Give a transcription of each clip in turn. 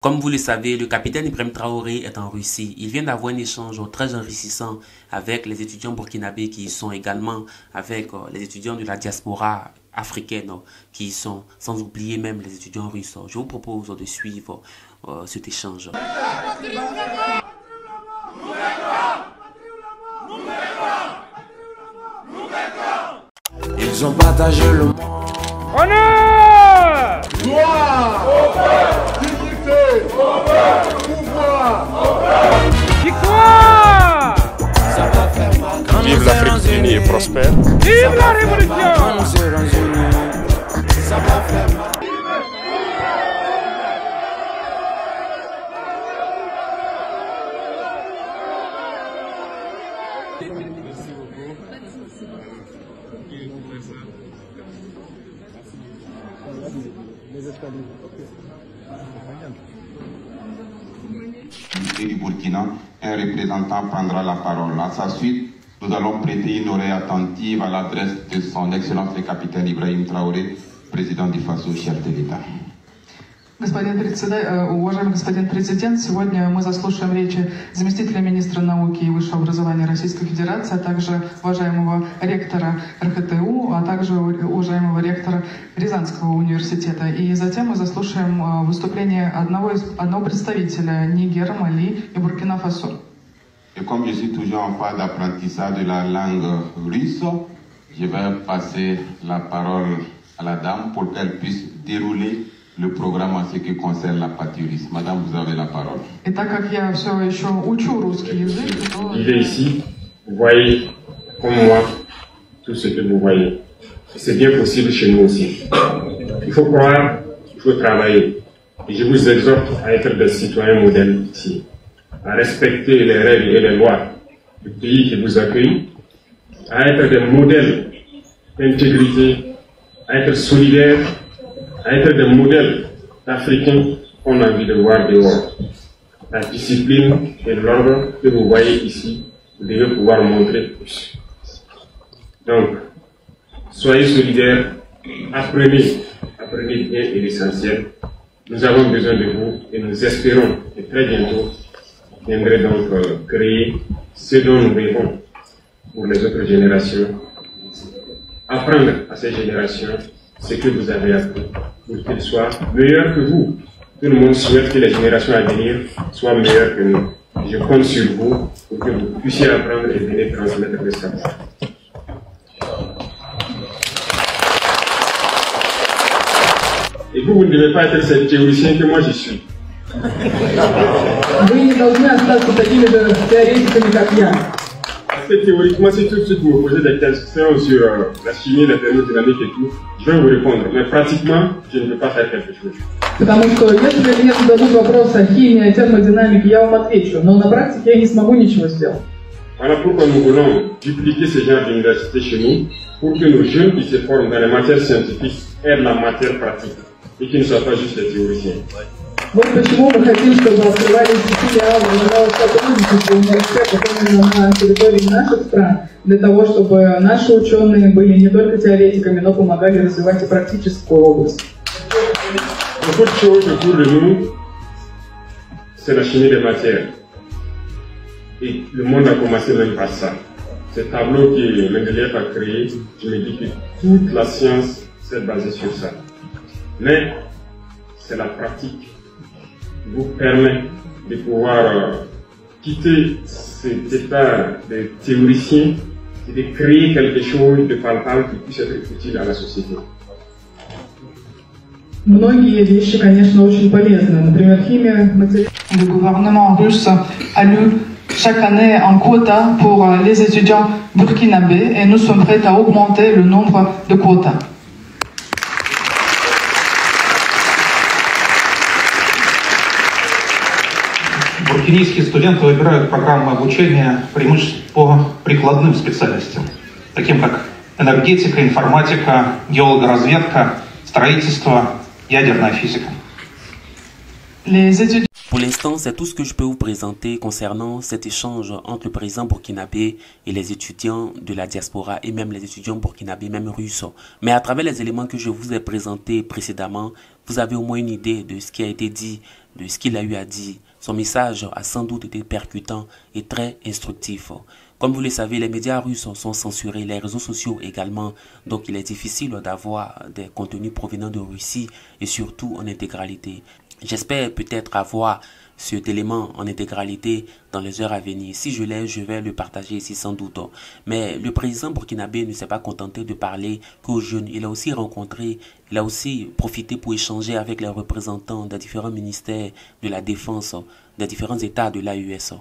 Comme vous le savez, le capitaine Ibrahim Traoré est en Russie. Il vient d'avoir un échange très enrichissant avec les étudiants burkinabés qui y sont également, avec les étudiants de la diaspora africaine qui y sont, sans oublier même les étudiants russes. Je vous propose de suivre cet échange. Ils ont partagé le monde. Honneur! Gloire! Dignité! Pouvoir! Victoire! Vive l'Afrique unie et prospère. Vive la révolution! Ça va faire mal. Du Burkina, un représentant prendra la parole. À sa suite, nous allons prêter une oreille attentive à l'adresse de son Excellence le capitaine Ibrahim Traoré, président du Faso, chef de l'État. Уважаемый господин президент, сегодня мы заслушаем речи заместителя министра науки и высшего образования Российской Федерации, а также уважаемого ректора РХТУ, а также уважаемого ректора Рязанского университета. И затем мы заслушаем выступление одного представителя Нигера, Мали и Буркина-Фасо. Et comme je suis toujours en phase d'apprentissage de la langue russe, je vais passer la parole à la dame pour qu'elle puisse dérouler le programme en ce qui concerne la partie russe. Madame, vous avez la parole. И так как я все еще учу русский язык, то... Il est ici, vous voyez, comme moi, tout ce que vous voyez. C'est bien possible chez nous aussi. Il faut croire, il faut travailler. Et je vous exhorte à être des citoyens modèles ici, à respecter les règles et les lois du pays qui vous accueille, à être des modèles d'intégrité, à être solidaires, à être des modèles d'Africains qu'on a envie de voir dehors. La discipline et l'ordre que vous voyez ici, vous devez pouvoir montrer plus. Donc, soyez solidaires, apprenez bien et l'essentiel. Nous avons besoin de vous et nous espérons que très bientôt, vous viendrez donc créer ce dont nous rêvons pour les autres générations. Apprendre à ces générations ce que vous avez appris pour qu'ils soient meilleurs que vous. Tout le monde souhaite que les générations à venir soient meilleures que nous. Je compte sur vous pour que vous puissiez apprendre et venir transmettre le savoir. Et vous ne devez pas être ce théoricien que moi je suis. Вы не должны остаться такими же теоретиками, как я. Parce que théoriquement, si tout de suite vous me posez des questions sur la chimie, la thermodynamique et tout, je vais vous répondre. Mais pratiquement, je ne peux pas faire quelque chose. Потому что если мне зададут вопрос о химии, о термодинамике, я вам отвечу. Но на практике я не смогу ничего сделать. Voilà pourquoi nous voulons dupliquer ce genre d'université chez nous, pour que nos jeunes qui se forment dans les matières scientifiques aient la matière pratique et qu'ils ne soient pas juste des théoriciens. Вот почему мы хотим, чтобы открывались филиалы нового сотрудничества университетов именно на территории наших стран, для того, чтобы наши ученые были не только теоретиками, но помогали развивать и практическую область. Beaucoup de choses autour de nous, c'est la chimie des matières. Et le monde a commencé même par ça. Ce tableau que Mendeleïev a créé, je me dis que toute la science s'est basée sur ça. Mais c'est la pratique qui vous permet de pouvoir quitter cet état de théoricien et de créer quelque chose de palpable qui puisse être utile à la société. Многие вещи, конечно, очень полезны. Например, химия, материал. Le gouvernement russe alloue chaque année un quota pour les étudiants burkinabés et nous sommes prêts à augmenter le nombre de quotas. Буркинийские студенты выбирают программы обучения преимущественно по прикладным специальностям, таким как энергетика, информатика, геологоразведка, строительство, ядерная физика. Pour l'instant, c'est tout ce que je peux vous présenter concernant cet échange entre le président burkinabé et les étudiants de la diaspora et même les étudiants burkinabés, même russes. Mais à travers les éléments que je vous ai présentés précédemment, vous avez au moins une idée de ce qui a été dit de ce qu'il a eu à dire. Son message a sans doute été percutant et très instructif. Comme vous le savez, les médias russes sont censurés, les réseaux sociaux également, donc il est difficile d'avoir des contenus provenant de Russie et surtout en intégralité. J'espère peut-être avoir cet élément en intégralité dans les heures à venir. Si je l'ai, je vais le partager ici sans doute. Mais le président burkinabé ne s'est pas contenté de parler qu'aux jeunes. Il a aussi profité pour échanger avec les représentants des différents ministères de la Défense, des différents États de l'AES.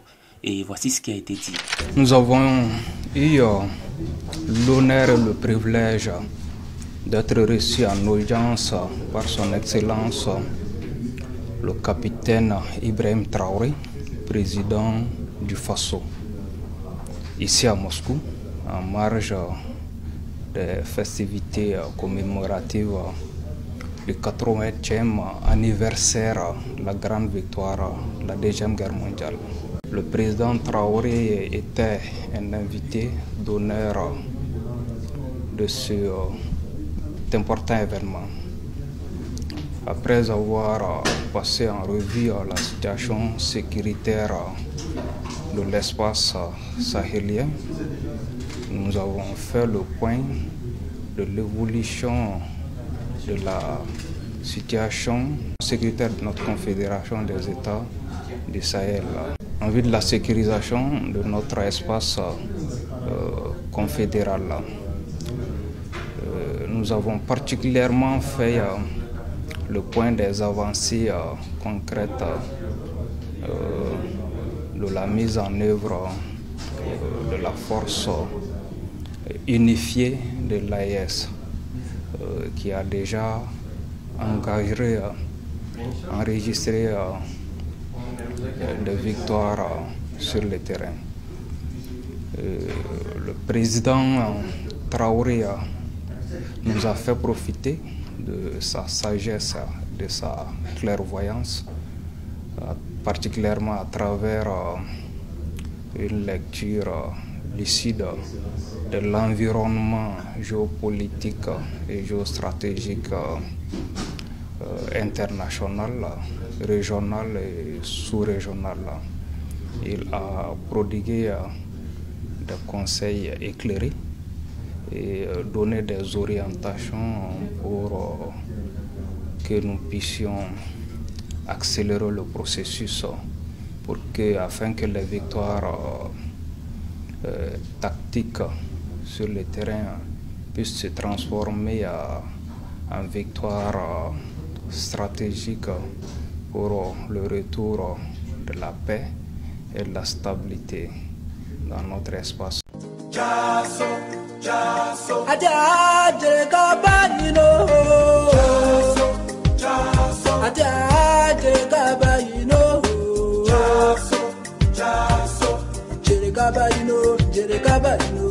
Et voici ce qui a été dit. Nous avons eu l'honneur et le privilège d'être reçus en audience par son Excellence le capitaine Ibrahim Traoré, président du Faso, ici à Moscou, en marge des festivités commémoratives du 80e anniversaire de la grande victoire de la Deuxième Guerre mondiale. Le président Traoré était un invité d'honneur de cet important événement. Après avoir passé en revue la situation sécuritaire de l'espace sahélien, nous avons fait le point de l'évolution de la situation sécuritaire de notre confédération des États du Sahel, en vue de la sécurisation de notre espace confédéral. Nous avons particulièrement fait le point des avancées concrètes de la mise en œuvre de la force unifiée de l'AES qui a déjà enregistré des victoires sur le terrain. Le président Traoré nous a fait profiter de sa sagesse, de sa clairvoyance, particulièrement à travers une lecture lucide de l'environnement géopolitique et géostratégique international, régional et sous-régional. Il a prodigué des conseils éclairés et donner des orientations pour que nous puissions accélérer le processus afin que les victoires tactiques sur le terrain puissent se transformer en victoires stratégiques pour le retour de la paix et de la stabilité dans notre espace. Jereka Baino,